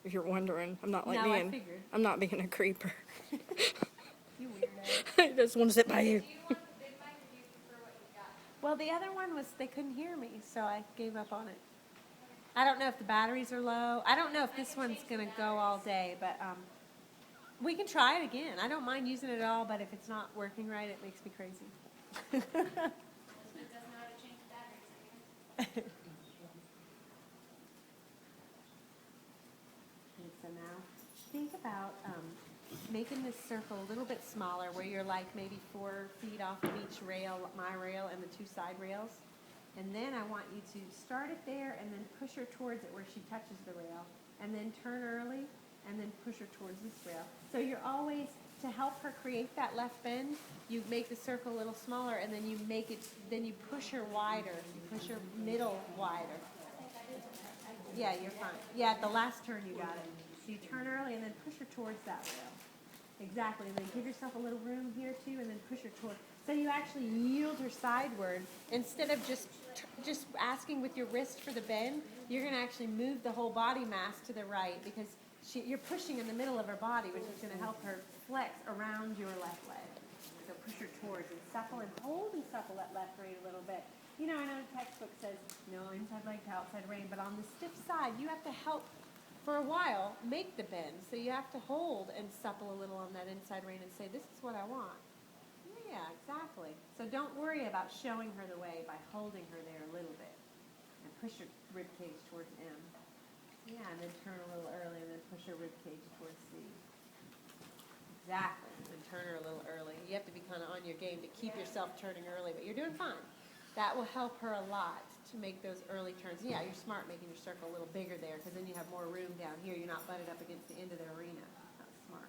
If you're wondering, I'm not like No, I being, figured. I'm not being a creeper. You weirdo. I just want to sit by you. Do you want the big mic or do you prefer what you got? Well, the other one was they couldn't hear me, so I gave up on it. I don't know if the batteries are low. I don't know if this one's going to go all day, but we can try it again. I don't mind using it at all, but if it's not working right, it makes me crazy. Elizabeth doesn't know how to change the batteries again. And so now think about making this circle a little bit smaller where you're like maybe 4 feet off of each rail, my rail and the 2 side rails. And then I want you to start it there and then push her towards it where she touches the rail. And then turn early and then push her towards this rail. So you're always, to help her create that left bend, you make the circle a little smaller and then you make it, then you push her wider. You push her middle wider. Yeah, you're fine. Yeah, at the last turn you got it. So you turn early and then push her towards that rail. Exactly, and then give yourself a little room here too, and then push her toward. So you actually yield her sideward instead of just asking with your wrist for the bend. You're going to actually move the whole body mass to the right because you're pushing in the middle of her body, which is going to help her flex around your left leg. So push her towards and supple and hold and supple that left rein a little bit. You know, I know the textbook says no inside leg to outside rein, but on the stiff side, you have to help for a while make the bend. So you have to hold and supple a little on that inside rein and say, this is what I want. Yeah, exactly. So don't worry about showing her the way by holding her there a little bit. And push her rib cage towards M. Yeah, and then turn a little early and then push her rib cage towards C. Exactly. And turn her a little early. You have to be kind of on your game to keep yourself turning early, but you're doing fine. That will help her a lot to make those early turns. Yeah, you're smart making your circle a little bigger there because then you have more room down here. You're not butted up against the end of the arena. That's smart.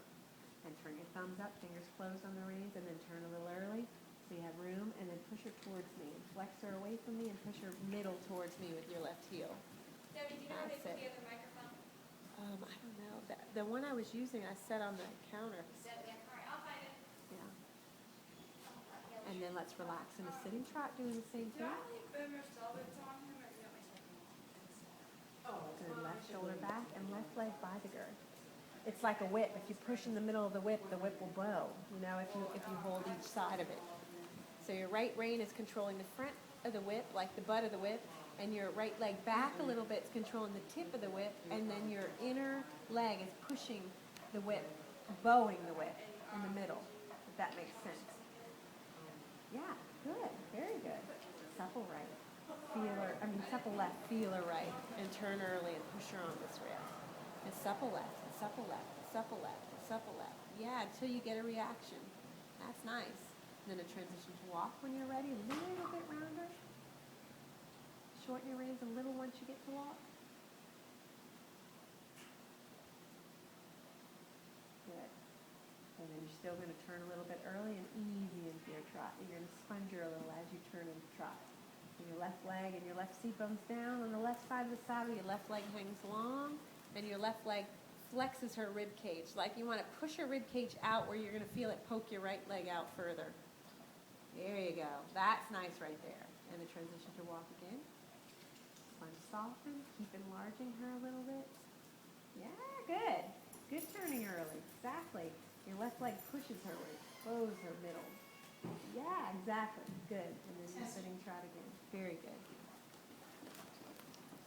And turn your thumbs up, fingers closed on the reins, and then turn a little early so you have room, and then push her towards me. And flex her away from me and push her middle towards me with your left heel. Debbie, do you know how to That's put it. the other microphone? I don't know. The one I was using, I set on the counter. Debbie, all right, I'll find it. Yeah. And then let's relax in a sitting trot, doing the same thing. Good, left shoulder back and left leg by the girth. It's like a whip. If you push in the middle of the whip will bow. You know, if you hold each side of it. So your right rein is controlling the front of the whip, like the butt of the whip, and your right leg back a little bit is controlling the tip of the whip, and then your inner leg is pushing the whip, bowing the whip in the middle. If that makes sense. Yeah, good, very good. Supple right. Supple left, feel her right, and turn early and push her on this rail. And supple left, and supple left, and supple left, and supple left. Yeah, until you get a reaction. That's nice. And then a transition to walk when you're ready, a little bit rounder. Shorten your reins a little once you get to walk. Good. And then you're still going to turn a little bit early and easy into your trot. You're going to sponge her a little as you turn into trot. Your left leg and your left seat bones down on the left side of the saddle. Your left leg hangs long, and your left leg flexes her rib cage. Like you want to push her rib cage out where you're going to feel it poke your right leg out further. There you go. That's nice right there. And the transition to walk again. Sponge soften. Keep enlarging her a little bit. Yeah, good. Good turning early. Exactly. Your left leg pushes her, bows her middle. Yeah, exactly. Good. And then you're sitting trot again. Very good.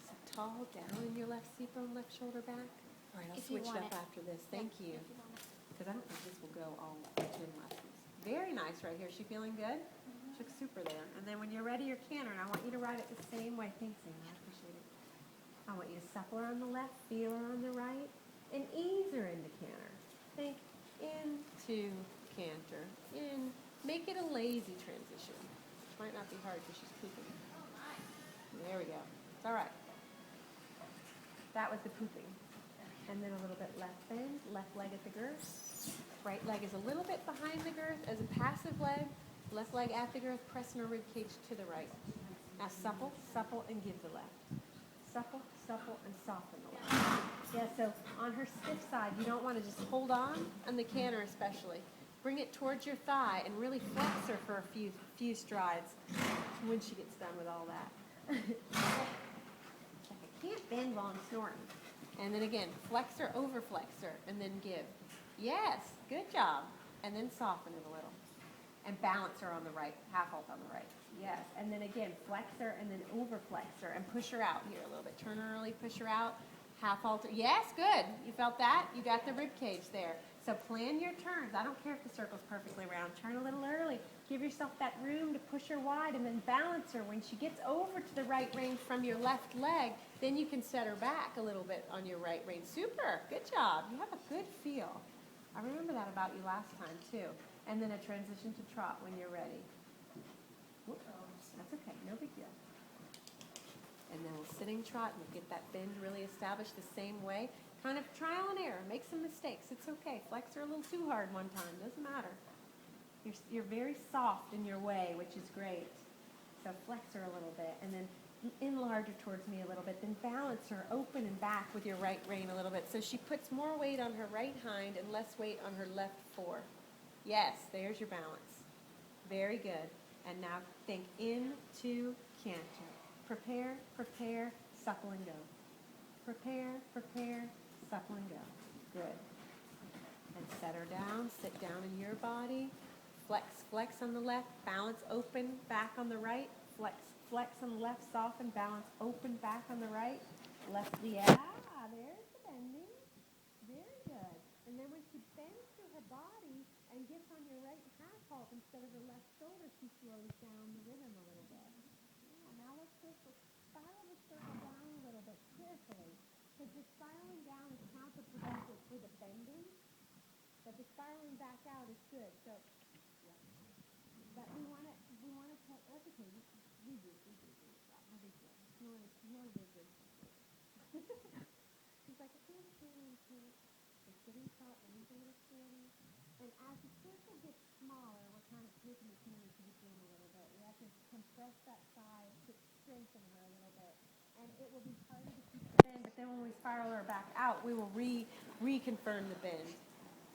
So tall, down in your left seat bone, left shoulder back. All right, I'll If you switch want it up it. after this. Thank you. Because I don't think this will go all 10 lessons. Very nice right here. She feeling good? She looks super there. And then when you're ready, your canter, and I want you to ride it the same way. Thanks, Amy. I appreciate it. I want you to supple her on the left, feel her on the right, and ease her into canter. Think into canter. In. Make it a lazy transition. Which might not be hard because she's pooping. There we go. It's all right. That was the pooping. And then a little bit left bend, left leg at the girth. Right leg is a little bit behind the girth as a passive leg. Left leg at the girth, pressing her rib cage to the right. Now supple, supple, and give the left. Supple, supple, and soften the left. Yeah, so on her stiff side, you don't want to just hold on the canter especially. Bring it towards your thigh and really flex her for a few strides when she gets done with all that. I can't bend while I'm snorting. And then again, flexor, over flexor, and then give. Yes, good job. And then soften it a little. And balance her on the right, half halt on the right. Yes, and then again, flexor and then over flexor, and push her out here a little bit. Turn her early, push her out, half halter. Yes, good. You felt that? You got the rib cage there. So plan your turns. I don't care if the circle's perfectly round. Turn a little early. Give yourself that room to push her wide, and then balance her. When she gets over to the right rein from your left leg, then you can set her back a little bit on your right rein. Super. Good job. You have a good feel. I remember that about you last time, too. And then a transition to trot when you're ready. Whoop. That's okay, no big deal. And then we'll sitting trot and we'll get that bend really established the same way. Kind of trial and error, make some mistakes. It's okay. Flex her a little too hard one time, doesn't matter. You're very soft in your way, which is great. So flex her a little bit and then enlarge her towards me a little bit. Then balance her open and back with your right rein a little bit. So she puts more weight on her right hind and less weight on her left fore. Yes, there's your balance. Very good. And now think into canter. Prepare, prepare, supple and go. Prepare, prepare, supple and go. Good. And set her down. Sit down in your body. Flex, flex on the left. Balance open, back on the right. Flex, flex on the left. Soften, balance open, back on the right. Left, yeah. There's the bending. Very good. And then when she bends through her body and gets on your right half halt instead of her left shoulder, she slows down the rhythm a little bit. Yeah, now let's spiral the circle down a little bit carefully. Because the spiraling down is counterproductive for the bending, but the spiraling back out is good. So, yeah. But we want to that's okay. We do. No big deal. No big deal. She's like, I can't stand it. We're sitting taut, knees a little steady. And as the circle gets smaller, we're kind of taking the canter to the gym a little bit. We have to compress that thigh to strengthen her a little bit. And it will be harder to keep the bend, but then when we spiral her back out, we will reconfirm the bend.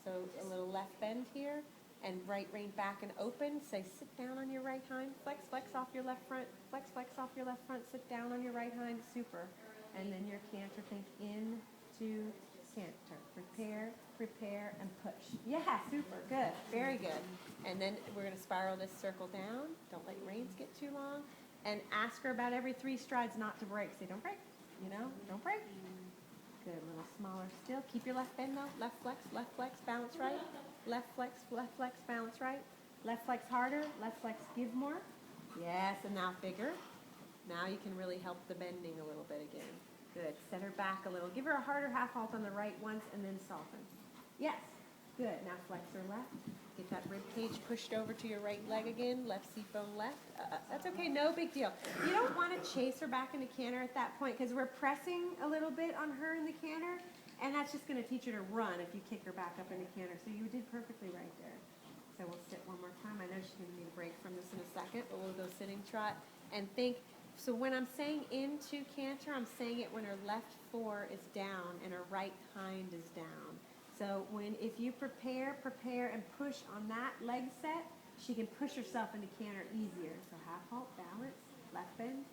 So a little left bend here, and right rein back and open. Say, sit down on your right hind. Flex, flex off your left front. Flex, flex off your left front. Sit down on your right hind. Super. And then your canter, think in, to, canter. Prepare, prepare, and push. Yeah, super. Good. Very good. And then we're going to spiral this circle down. Don't let your reins get too long. And ask her about every 3 strides not to break. Say, don't break. Don't break. Good. A little smaller still. Keep your left bend though. Left flex, balance right. Left flex, balance right. Left flex harder. Left flex, give more. Yes, and now bigger. Now you can really help the bending a little bit again. Good. Set her back a little. Give her a harder half halt on the right once and then soften. Yes. Good. Now flex her left. Get that rib cage pushed over to your right leg again. Left seat bone left. That's okay. No big deal. You don't want to chase her back into canter at that point because we're pressing a little bit on her in the canter, and that's just going to teach her to run if you kick her back up into canter. So you did perfectly right there. So we'll sit one more time. I know she's going to need a break from this in a second, but we'll go sitting trot and think. So when I'm saying into canter, I'm saying it when her left fore is down and her right hind is down. So if you prepare, and push on that leg set, she can push herself into canter easier. So half halt, balance, left bend,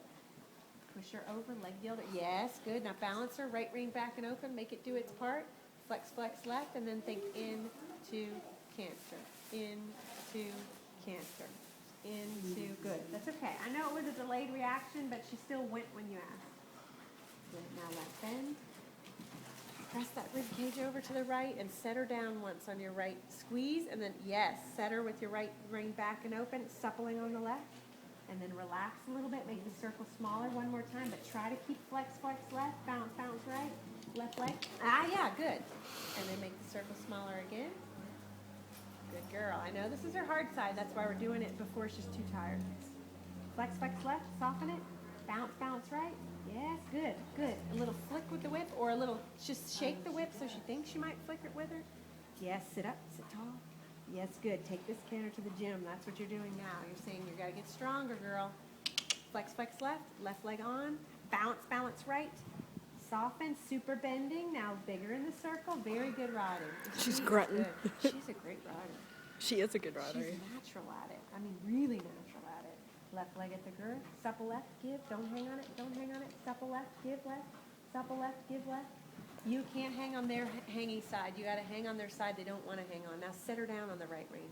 push her over, leg yield. Yes, good. Now balance her, right rein back and open, make it do its part. Flex, flex left, and then think into canter, into canter, into, good. That's okay. I know it was a delayed reaction, but she still went when you asked. Good. Now left bend. Press that rib cage over to the right and set her down once on your right. Squeeze, and then, yes, set her with your right rein back and open, suppling on the left. And then relax a little bit, make the circle smaller one more time, but try to keep flex, flex left, bounce, bounce right. Left leg. Yeah, good. And then make the circle smaller again. Good girl. I know this is her hard side. That's why we're doing it before she's too tired. Flex, flex left, soften it. Bounce, bounce right. Yes, good, good. A little flick with the whip, or a little, just shake the whip so she thinks she might flick it with her. Yes, sit up, sit tall. Yes, good. Take this canter to the gym. That's what you're doing now. You're saying you got to get stronger, girl. Flex, flex left leg on. Bounce, balance right. Soften, super bending. Now bigger in the circle. Very good riding. She's grunting. She's a great rider. She is a good rider. She's natural at it. I mean, really natural at it. Left leg at the girth. Supple left, give. Don't hang on it. Don't hang on it. Supple left, give left. Supple left, give left. You can't hang on their hanging side. You gotta hang on their side they don't wanna hang on. Now set her down on the right rein.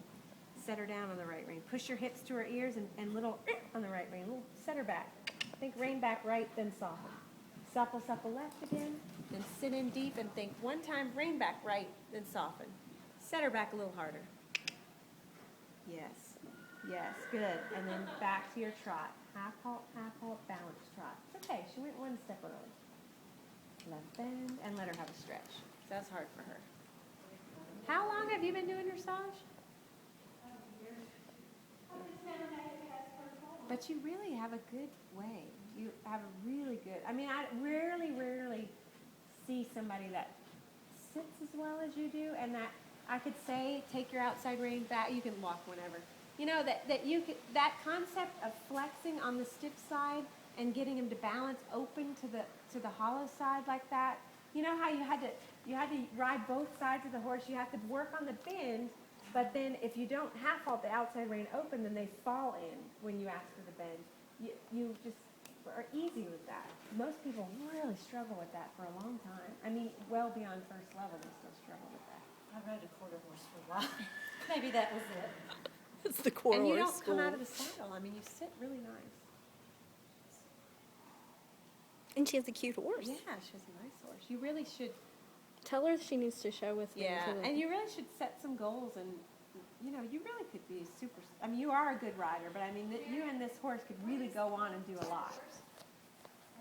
Set her down on the right rein. Push your hips to her ears and little on the right rein. Little set her back. Think rein back right, then soften. Supple, supple left again. Then sit in deep and think one time rein back right, then soften. Set her back a little harder. Yes. Yes, good. And then back to your trot. Half halt, balanced trot. It's okay. She went one step early. Left bend, and let her have a stretch. That's hard for her. How long have you been doing dressage? But you really have a good way. You have a really good, I mean, I rarely see somebody that sits as well as you do, and that I could say, take your outside rein back, you can walk whenever. You know, that concept of flexing on the stiff side and getting him to balance open to the hollow side like that. You know how you had to ride both sides of the horse. You have to work on the bend, but then if you don't half halt the outside rein open, then they fall in when you ask for the bend. You just are easy with that. Most people really struggle with that for a long time. I mean, well beyond first level, they still struggle with that. I rode a quarter horse for a while. Maybe that was it. It's the core And you horse don't come out of school. the saddle. I mean, you sit really nice. And she has a cute horse. Yeah, she has a nice horse. You really should. Tell her she needs to show with me. Yeah, too. and you really should set some goals, and you know, you really could be super. I mean, you are a good rider, but I mean, that you and this horse could really go on and do a lot.